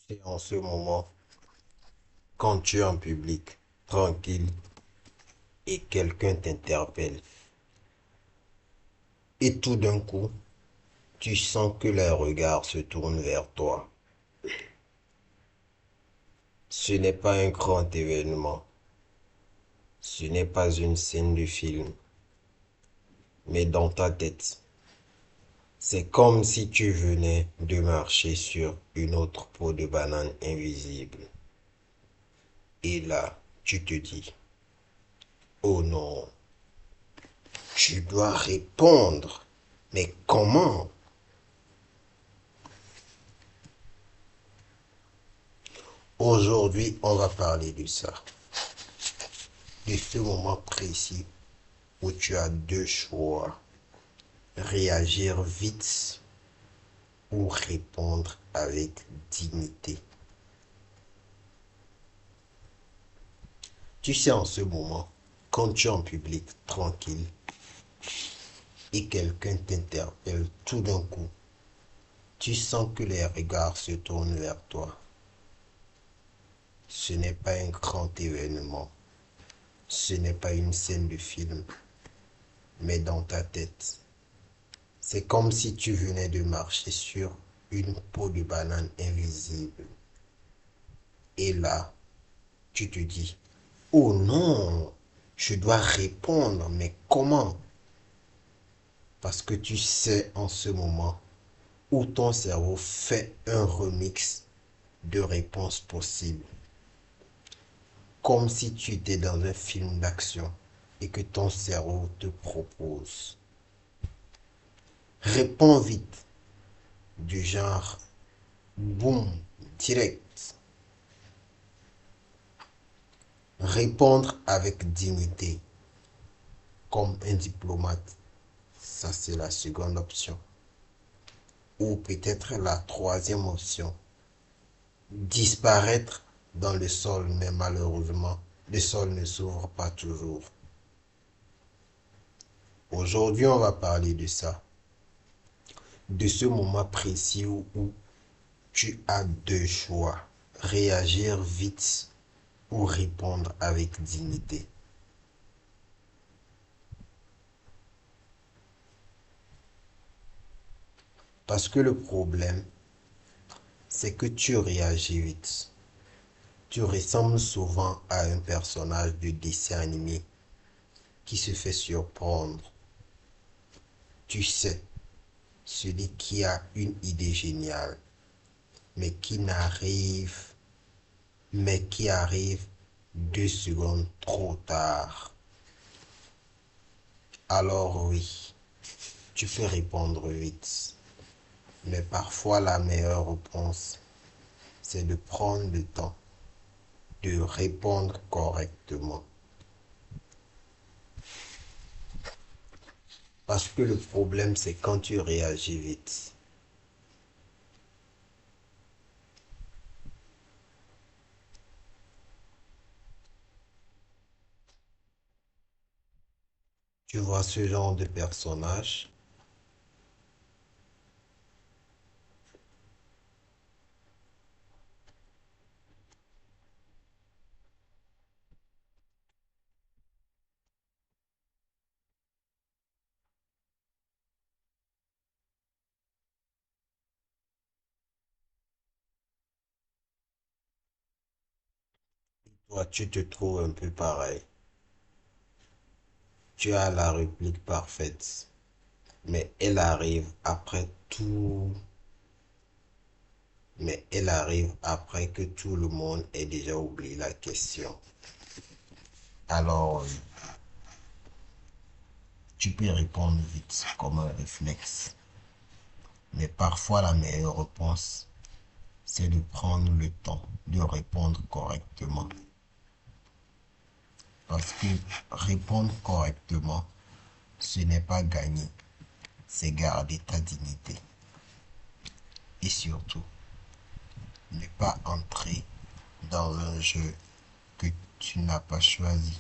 C'est en ce moment, quand tu es en public, tranquille, et quelqu'un t'interpelle, et tout d'un coup, tu sens que les regards se tournent vers toi. Ce n'est pas un grand événement, ce n'est pas une scène de film, mais dans ta tête, c'est comme si tu venais de marcher sur une autre peau de banane invisible. Et là, tu te dis, oh non, tu dois répondre. Mais comment? Aujourd'hui, on va parler de ça, de ce moment précis où tu as deux choix, réagir vite ou répondre avec dignité. Tu sais, en ce moment, quand tu es en public tranquille et quelqu'un t'interpelle tout d'un coup, tu sens que les regards se tournent vers toi. Ce n'est pas un grand événement, ce n'est pas une scène de film, mais dans ta tête. C'est comme si tu venais de marcher sur une peau de banane invisible. Et là, tu te dis, oh non, je dois répondre, mais comment? Parce que tu sais en ce moment où ton cerveau fait un remix de réponses possibles. Comme si tu étais dans un film d'action et que ton cerveau te propose. Réponds vite, du genre, boum, direct. Répondre avec dignité, comme un diplomate. Ça, c'est la seconde option. Ou peut-être la troisième option. Disparaître dans le sol, mais malheureusement, le sol ne s'ouvre pas toujours. Aujourd'hui, on va parler de ça. De ce moment précis où tu as deux choix. Réagir vite ou répondre avec dignité. Parce que le problème, c'est que tu réagis vite. Tu ressembles souvent à un personnage de dessin animé qui se fait surprendre. Tu sais, celui qui a une idée géniale, mais qui arrive 2 secondes trop tard. Alors oui, tu peux répondre vite, mais parfois la meilleure réponse, c'est de prendre le temps de répondre correctement. Parce que le problème, c'est quand tu réagis vite. Tu vois ce genre de personnage, toi tu te trouves un peu pareil. Tu as la réplique parfaite, mais elle arrive après que tout le monde ait déjà oublié la question. Alors, tu peux répondre vite comme un réflexe. Mais parfois, la meilleure réponse, c'est de prendre le temps de répondre correctement. Parce que répondre correctement, ce n'est pas gagner, c'est garder ta dignité. Et surtout, ne pas entrer dans un jeu que tu n'as pas choisi.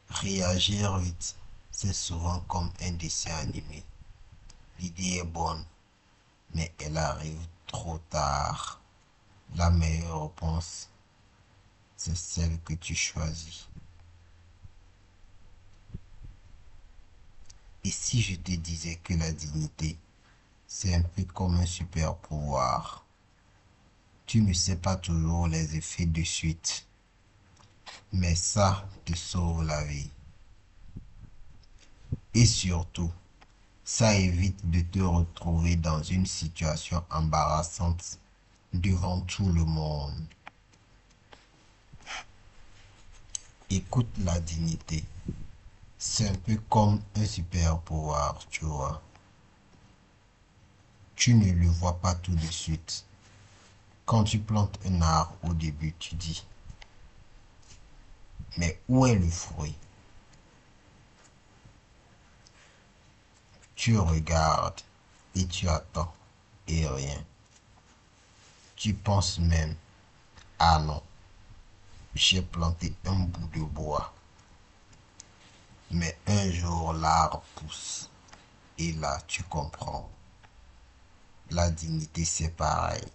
Réagir vite, c'est souvent comme un dessin animé. L'idée est bonne, mais elle arrive trop tard. La meilleure réponse, c'est celle que tu choisis. Et si je te disais que la dignité, c'est un peu comme un super pouvoir? Tu ne sais pas toujours les effets de suite, mais ça te sauve la vie. Et surtout, ça évite de te retrouver dans une situation embarrassante devant tout le monde. Écoute, la dignité, c'est un peu comme un super pouvoir, tu vois. Tu ne le vois pas tout de suite. Quand tu plantes un arbre au début, tu dis, mais où est le fruit? Tu regardes et tu attends et rien. Tu penses même, ah non, j'ai planté un bout de bois. Mais un jour l'arbre pousse et là tu comprends. La dignité c'est pareil.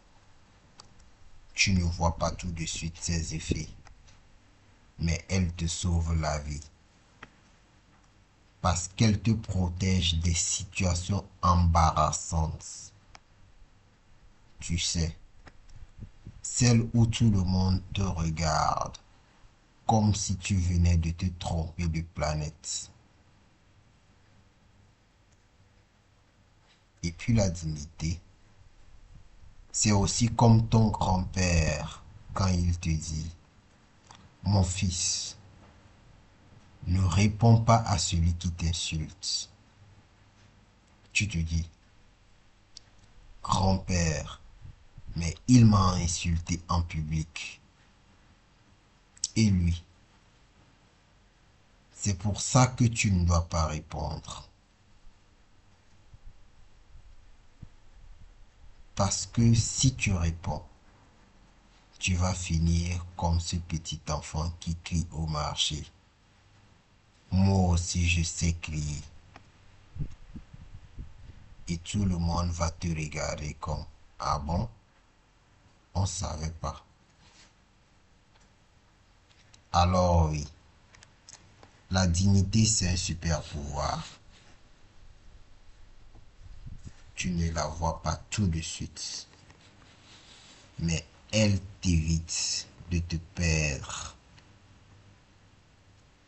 Tu ne vois pas tout de suite ses effets, mais elle te sauve la vie. Parce qu'elle te protège des situations embarrassantes. Tu sais, celle où tout le monde te regarde, comme si tu venais de te tromper de planète. Et puis la dignité, c'est aussi comme ton grand-père quand il te dit, mon fils, ne réponds pas à celui qui t'insulte. Tu te dis, grand-père, mais il m'a insulté en public. Et lui, c'est pour ça que tu ne dois pas répondre. Parce que si tu réponds, tu vas finir comme ce petit enfant qui crie au marché. Moi aussi je sais crier. Et tout le monde va te regarder comme, ah bon, on ne savait pas. Alors oui, la dignité c'est un super pouvoir. Tu ne la vois pas tout de suite, mais elle t'évite de te perdre.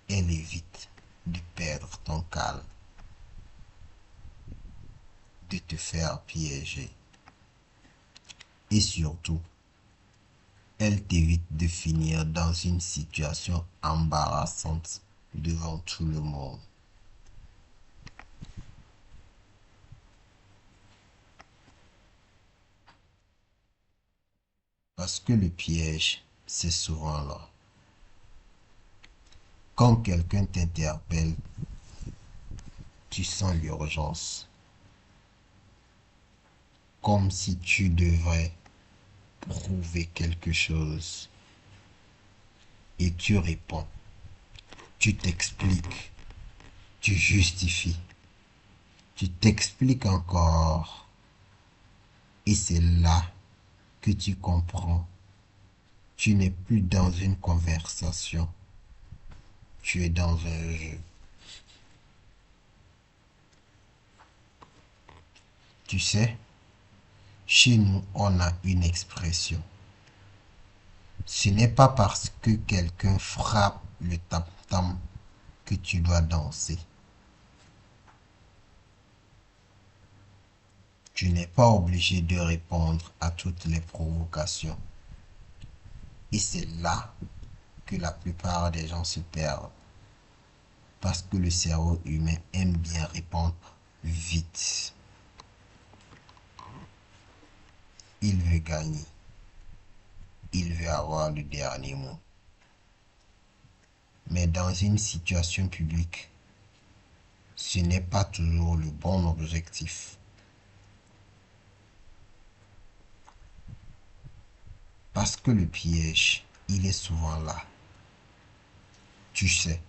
Elle évite de perdre ton calme, de te faire piéger. Et surtout, elle t'évite de finir dans une situation embarrassante devant tout le monde. Parce que le piège, c'est souvent là. Quand quelqu'un t'interpelle, tu sens l'urgence. Comme si tu devrais prouver quelque chose. Et tu réponds. Tu t'expliques. Tu justifies. Tu t'expliques encore. Et c'est là que tu comprends. Tu n'es plus dans une conversation. Tu es dans un jeu. Tu sais, chez nous, on a une expression. Ce n'est pas parce que quelqu'un frappe le tam-tam que tu dois danser. Tu n'es pas obligé de répondre à toutes les provocations. Et c'est là que la plupart des gens se perdent. Parce que le cerveau humain aime bien répondre vite. Il veut gagner. Il veut avoir le dernier mot. Mais dans une situation publique, ce n'est pas toujours le bon objectif. Parce que le piège, il est souvent là. Tu sais,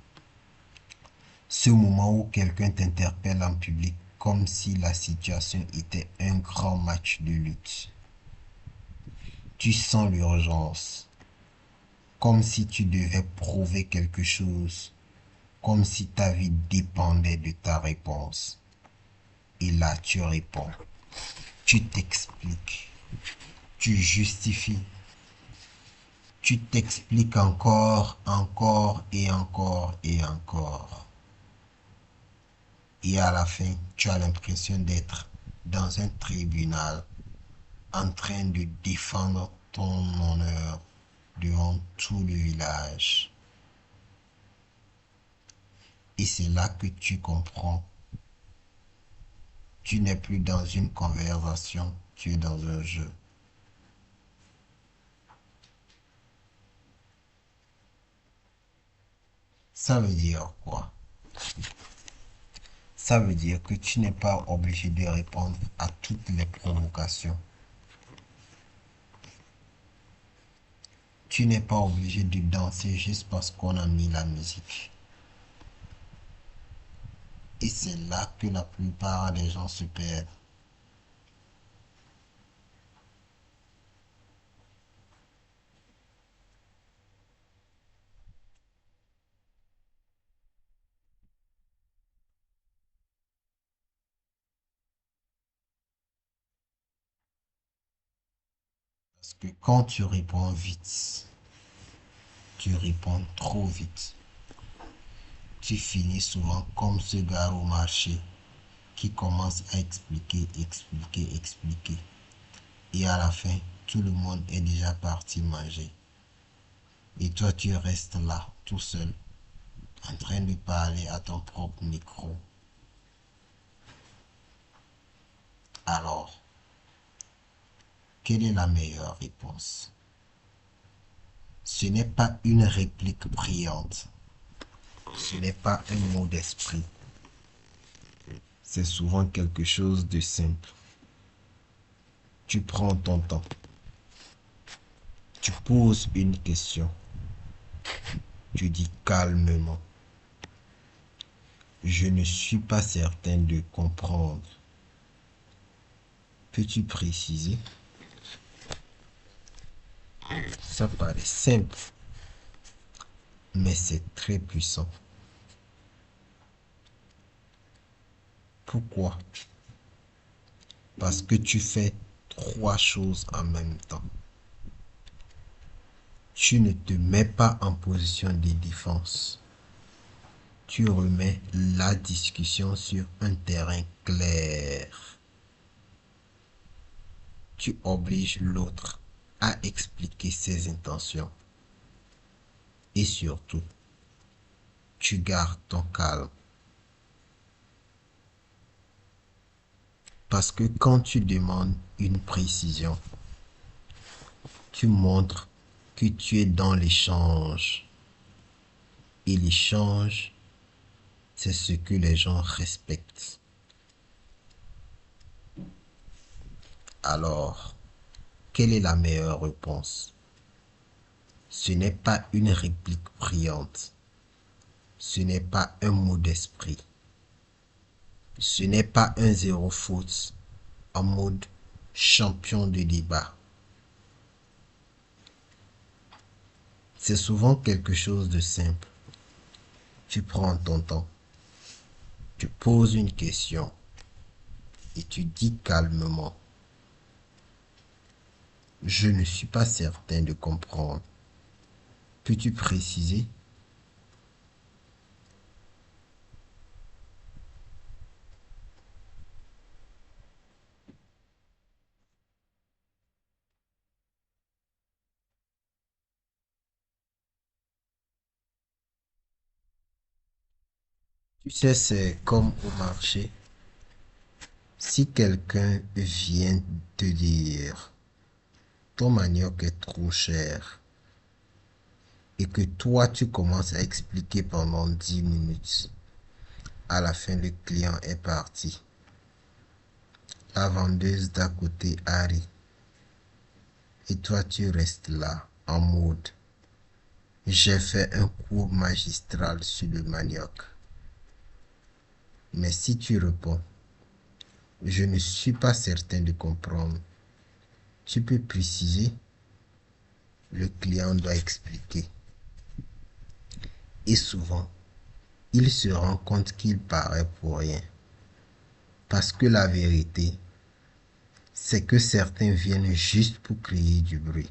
ce moment où quelqu'un t'interpelle en public comme si la situation était un grand match de lutte. Tu sens l'urgence, comme si tu devais prouver quelque chose, comme si ta vie dépendait de ta réponse. Et là, tu réponds, tu t'expliques, tu justifies, tu t'expliques encore, encore et encore et encore. Et à la fin, tu as l'impression d'être dans un tribunal en train de défendre ton honneur devant tout le village. Et c'est là que tu comprends. Tu n'es plus dans une conversation, tu es dans un jeu. Ça veut dire quoi? Ça veut dire que tu n'es pas obligé de répondre à toutes les provocations. Tu n'es pas obligé de danser juste parce qu'on a mis la musique. Et c'est là que la plupart des gens se perdent. Parce que quand tu réponds vite, tu réponds trop vite. Tu finis souvent comme ce gars au marché qui commence à expliquer, expliquer, expliquer. Et à la fin, tout le monde est déjà parti manger. Et toi, tu restes là, tout seul, en train de parler à ton propre micro. Alors, quelle est la meilleure réponse? Ce n'est pas une réplique brillante. Ce n'est pas un mot d'esprit. C'est souvent quelque chose de simple. Tu prends ton temps. Tu poses une question. Tu dis calmement. Je ne suis pas certain de comprendre. Peux-tu préciser? Ça paraît simple, mais c'est très puissant. Pourquoi? Parce que tu fais trois choses en même temps. Tu ne te mets pas en position de défense. Tu remets la discussion sur un terrain clair. Tu obliges l'autre à expliquer ses intentions. Et surtout, tu gardes ton calme. Parce que quand tu demandes une précision, tu montres que tu es dans l'échange. Et l'échange, c'est ce que les gens respectent. Alors, quelle est la meilleure réponse? Ce n'est pas une réplique brillante. Ce n'est pas un mot d'esprit. Ce n'est pas un zéro faute en mode champion de débat. C'est souvent quelque chose de simple. Tu prends ton temps. Tu poses une question et tu dis calmement, je ne suis pas certain de comprendre. Peux-tu préciser? Tu sais, c'est comme au marché. Si quelqu'un vient te dire, ton manioc est trop cher, et que toi, tu commences à expliquer pendant 10 minutes, à la fin, le client est parti. La vendeuse d'à côté arrive. Et toi, tu restes là, en mode, j'ai fait un cours magistral sur le manioc. Mais si tu réponds, Je ne suis pas certain de comprendre. Tu peux préciser? Le client doit expliquer. Et souvent, il se rend compte qu'il paraît pour rien. Parce que la vérité, c'est que certains viennent juste pour créer du bruit.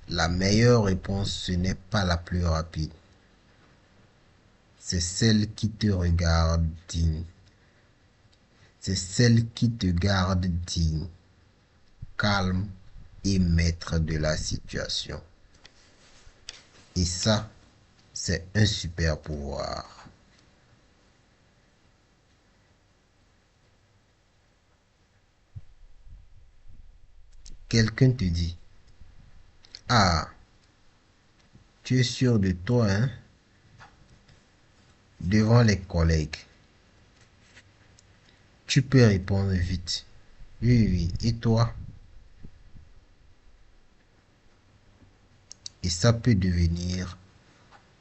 La meilleure réponse, ce n'est pas la plus rapide. C'est celle qui te regarde digne. C'est celle qui te garde digne, calme et maître de la situation. Et ça, c'est un super pouvoir. Quelqu'un te dit, ah, tu es sûr de toi, hein? Devant les collègues. Tu peux répondre vite. Oui, oui, et toi? Et ça peut devenir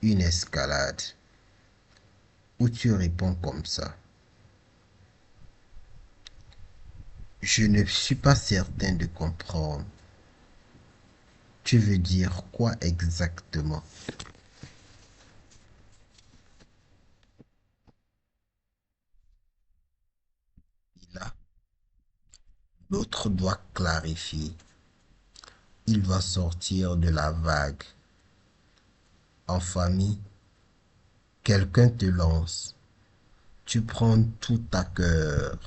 une escalade où tu réponds comme ça. Je ne suis pas certain de comprendre. Tu veux dire quoi exactement? Et là, l'autre doit clarifier. Il va sortir de la vague. En famille, quelqu'un te lance. Tu prends tout à cœur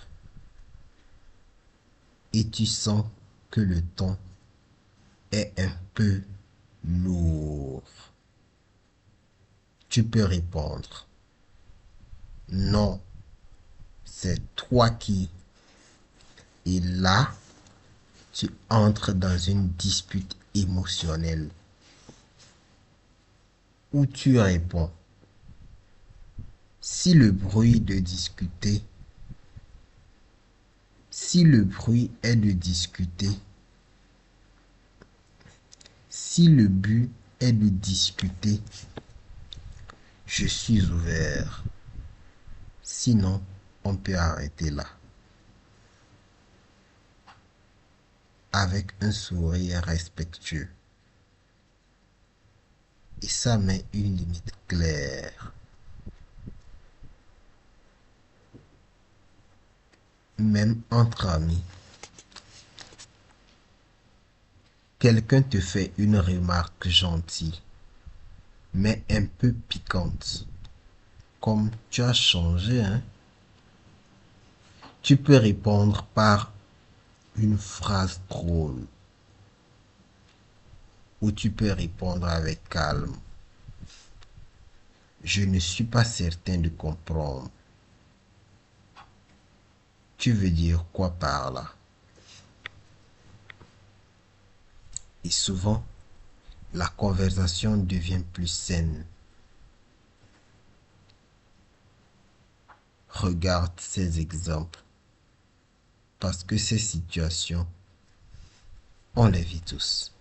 et tu sens que le ton est un peu lourd. Tu peux répondre. Non, c'est toi qui. Et là, tu entres dans une dispute émotionnelle où tu réponds. Si le bruit de discuter, si le bruit est de discuter, si le but est de discuter, je suis ouvert. Sinon, on peut arrêter là. Avec un sourire respectueux. Et ça met une limite claire. Même entre amis. Quelqu'un te fait une remarque gentille, mais un peu piquante. Comme tu as changé, hein? Tu peux répondre par une phrase drôle. Ou tu peux répondre avec calme. Je ne suis pas certain de comprendre. Tu veux dire quoi par là? Et souvent, la conversation devient plus saine. Regarde ces exemples. Parce que ces situations, on les vit tous.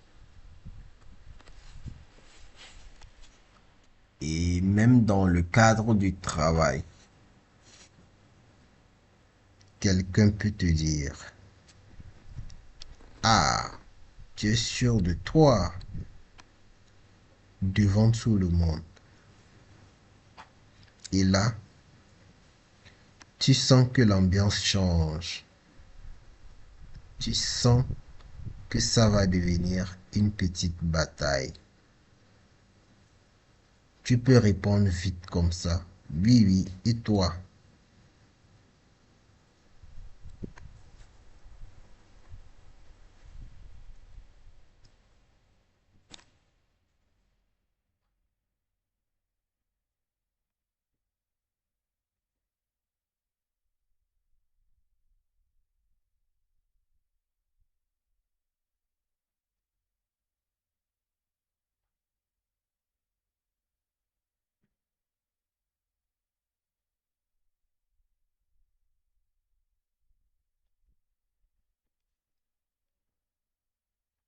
Et même dans le cadre du travail, quelqu'un peut te dire, ah, tu es sûr de toi devant tout le monde. Et là, tu sens que l'ambiance change. Tu sens que ça va devenir une petite bataille. Tu peux répondre vite comme ça. Oui, oui, et toi?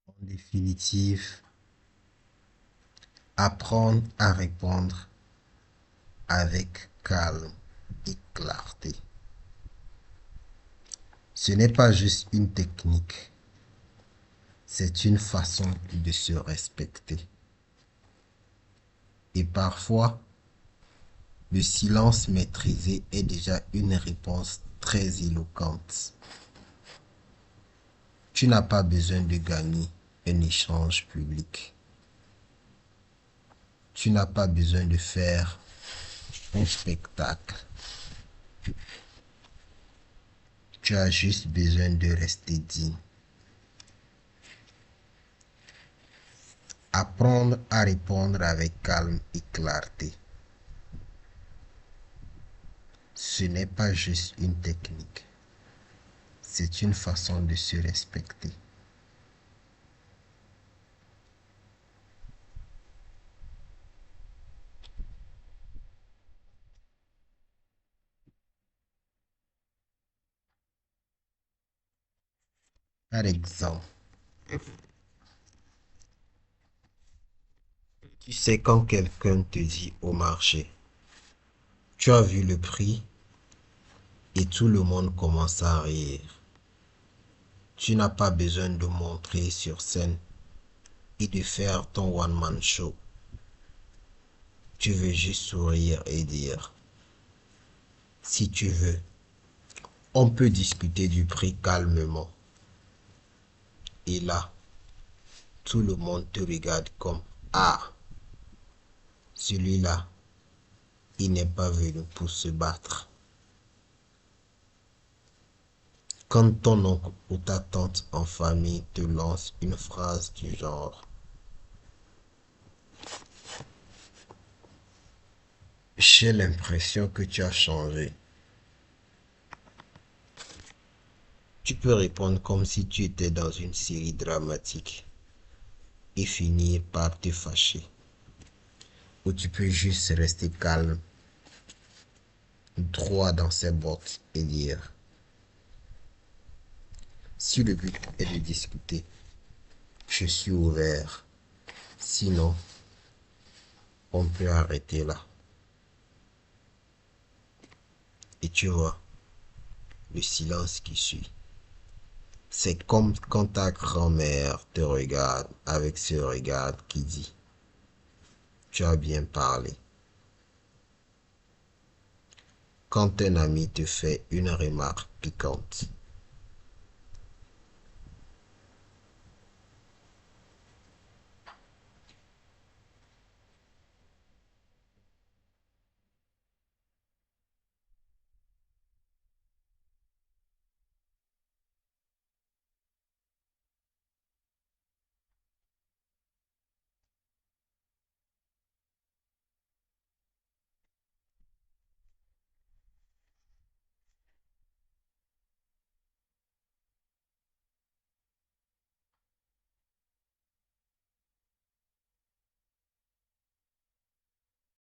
En définitive, apprendre à répondre avec calme et clarté. Ce n'est pas juste une technique, c'est une façon de se respecter. Et parfois, le silence maîtrisé est déjà une réponse très éloquente. Tu n'as pas besoin de gagner un échange public. Tu n'as pas besoin de faire un spectacle. Tu as juste besoin de rester digne. Apprendre à répondre avec calme et clarté. Ce n'est pas juste une technique, c'est une façon de se respecter. Par exemple, tu sais quand quelqu'un te dit au marché, tu as vu le prix et tout le monde commence à rire. Tu n'as pas besoin de montrer sur scène et de faire ton one-man show. Tu veux juste sourire et dire, si tu veux, on peut discuter du prix calmement. Et là, tout le monde te regarde comme, ah, celui-là, il n'est pas venu pour se battre. Quand ton oncle ou ta tante en famille te lance une phrase du genre j'ai l'impression que tu as changé. Tu peux répondre comme si tu étais dans une série dramatique et finir par te fâcher. Ou tu peux juste rester calme, droit dans ses bottes et dire si le but est de discuter, je suis ouvert. Sinon, on peut arrêter là. Et tu vois, le silence qui suit. C'est comme quand ta grand-mère te regarde avec ce regard qui dit, tu as bien parlé. Quand un ami te fait une remarque piquante,